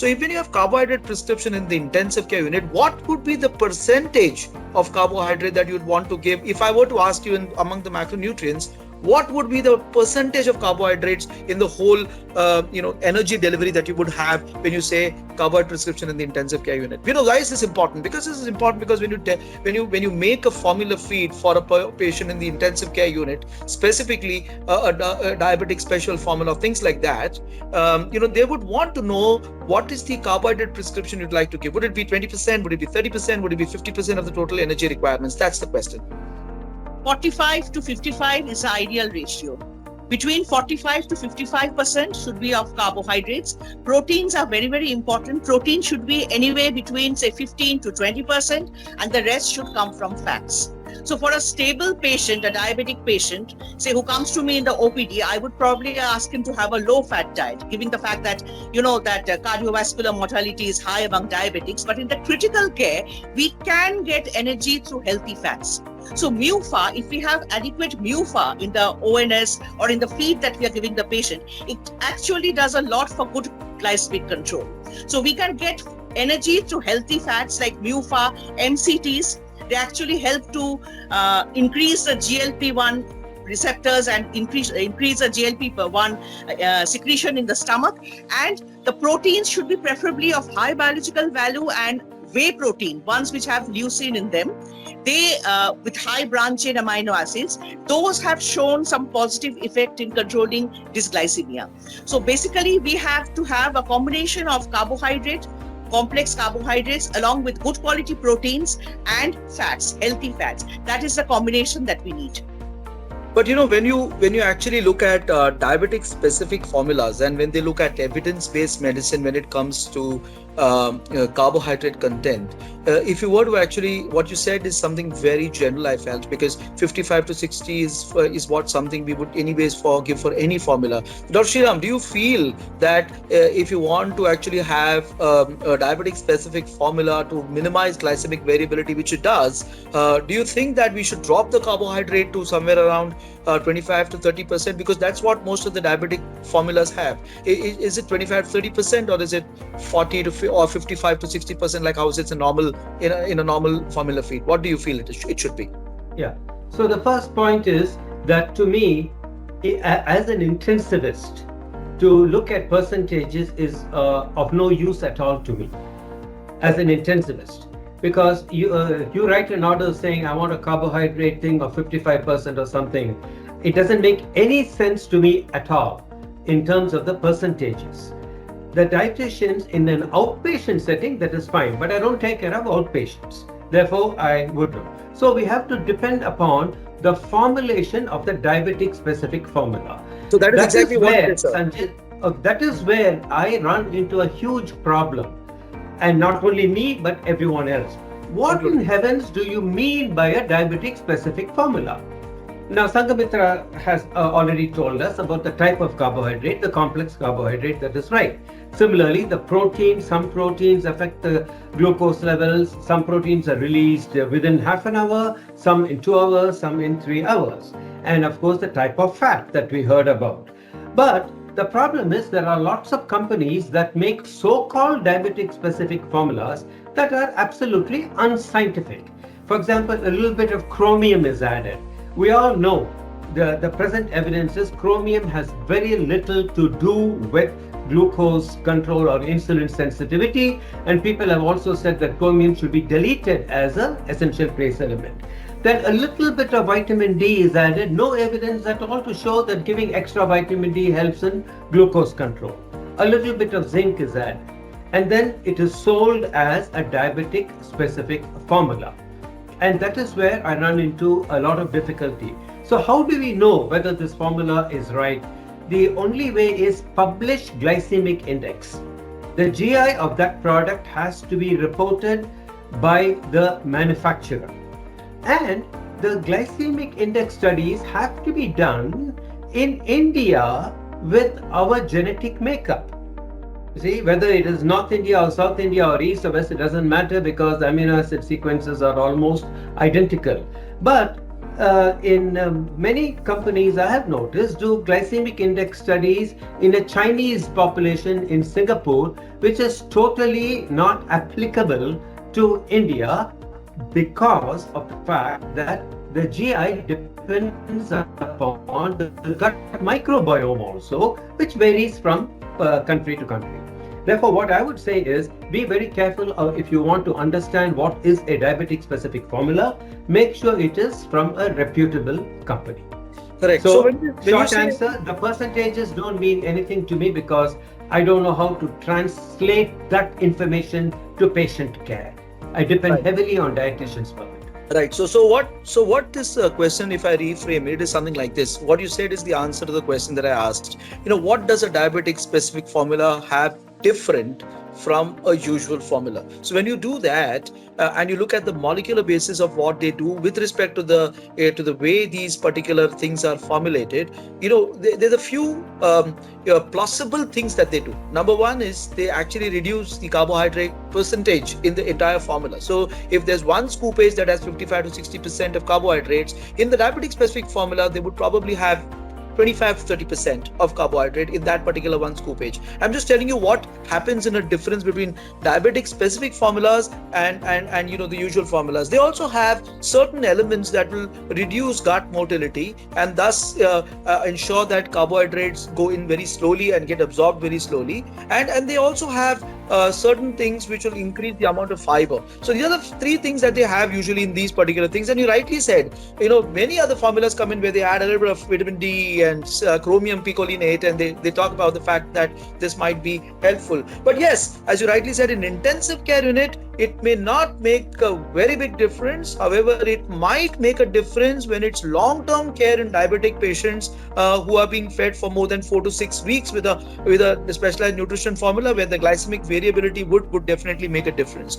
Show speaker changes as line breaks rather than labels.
So if when you have carbohydrate prescription in the intensive care unit, what would be the percentage of carbohydrate that you'd want to give? If I were to ask you among the macronutrients, what would be the percentage of carbohydrates in the whole energy delivery that you would have when you say carbohydrate prescription in the intensive care unit? Why is this important? Because this is important because when you make a formula feed for a patient in the intensive care unit, specifically a diabetic special formula, things like that, they would want to know what is the carbohydrate prescription you'd like to give. Would it be 20%? Would it be 30%? Would it be 50% of the total energy requirements? That's the question.
45 to 55 is the ideal ratio. Between 45 to 55% should be of carbohydrates. Proteins are very, very important. Protein should be anywhere between, say, 15 to 20%, and the rest should come from fats. So for a stable patient, a diabetic patient, say, who comes to me in the OPD, I would probably ask him to have a low-fat diet, given the fact that, that cardiovascular mortality is high among diabetics. But in the critical care, we can get energy through healthy fats. So MUFA, if we have adequate MUFA in the ONS or in the feed that we are giving the patient, it actually does a lot for good glycemic control. So we can get energy through healthy fats like MUFA, MCTs. They actually help to increase the GLP-1 receptors and increase the GLP-1 secretion in the stomach. And the proteins should be preferably of high biological value and whey protein, ones which have leucine in them. They, with high branch chain amino acids, those have shown some positive effect in controlling dysglycemia. So basically, we have to have a combination of complex carbohydrates along with good quality proteins and fats, healthy fats. That is the combination that we need.
But when you actually look at diabetic specific formulas, and when they look at evidence-based medicine when it comes to carbohydrate content, if you were to actually, what you said is something very general, I felt, because 55 to 60 is what something we would anyways give for any formula. Dr. Sriram, do you feel that if you want to actually have a diabetic specific formula to minimize glycemic variability, which it does, do you think that we should drop the carbohydrate to somewhere around 25 to 30%, because that's what most of the diabetic formulas have? Is it 25 to 30%, or is it 40 to or 55 to 60%, like how is it in a normal formula feed? What do you feel it should be?
Yeah. So the first point is that, to me, as an intensivist, to look at percentages is of no use at all to me as an intensivist. Because you write an order saying, I want a carbohydrate thing of 55% or something. It doesn't make any sense to me at all in terms of the percentages. The dietitians in an outpatient setting, that is fine, but I don't take care of outpatients. Therefore, I would know. So we have to depend upon the formulation of the diabetic specific formula.
So that is exactly what it is,
Sanjay, that is where I run into a huge problem. And not only me, but everyone else. What in heavens do you mean by a diabetic specific formula? Now, Sangamitra has already told us about the type of carbohydrate, the complex carbohydrate, that is right. Similarly, the protein, some proteins affect the glucose levels, some proteins are released within half an hour, some in 2 hours, some in 3 hours. And of course, the type of fat that we heard about. But the problem is there are lots of companies that make so-called diabetic specific formulas that are absolutely unscientific. For example, a little bit of chromium is added. We all know the present evidence is chromium has very little to do with glucose control or insulin sensitivity, and people have also said that chromium should be deleted as an essential trace element. Then a little bit of vitamin D is added. No evidence at all to show that giving extra vitamin D helps in glucose control. A little bit of zinc is added. And then it is sold as a diabetic specific formula. And that is where I run into a lot of difficulty. So how do we know whether this formula is right? The only way is published glycemic index. The GI of that product has to be reported by the manufacturer. And the glycemic index studies have to be done in India with our genetic makeup. See, whether it is North India or South India or East or West, it doesn't matter because the amino acid sequences are almost identical. But in many companies I have noticed do glycemic index studies in a Chinese population in Singapore, which is totally not applicable to India because of the fact that the GI depends upon the gut microbiome also, which varies from country to country. Therefore, what I would say is be very careful if you want to understand what is a diabetic specific formula, make sure it is from a reputable company.
Correct.
So,
when you
short
say,
answer, the percentages don't mean anything to me because I don't know how to translate that information to patient care. I depend
right.
heavily on dietitians for it.
Right. So what this question, if I reframe it, is something like this. What you said is the answer to the question that I asked. What does a diabetic specific formula have different from a usual formula? So when you do that, and you look at the molecular basis of what they do with respect to the way these particular things are formulated, there's a few plausible things that they do. Number one is they actually reduce the carbohydrate percentage in the entire formula. So if there's one scoopage that has 55 to 60% of carbohydrates, in the diabetic specific formula they would probably have 25 to 30% of carbohydrate in that particular one scoopage. I'm just telling you what happens in a difference between diabetic specific formulas and the usual formulas. They also have certain elements that will reduce gut motility and thus ensure that carbohydrates go in very slowly and get absorbed very slowly, and they also have certain things which will increase the amount of fiber. So these are the three things that they have usually in these particular things. And you rightly said, many other formulas come in where they add a little bit of vitamin D and chromium picolinate, and they talk about the fact that this might be helpful. But yes, as you rightly said, in intensive care unit, it may not make a very big difference. However, it might make a difference when it's long-term care in diabetic patients who are being fed for more than 4 to 6 weeks with a specialized nutrition formula where the glycemic variability would definitely make a difference.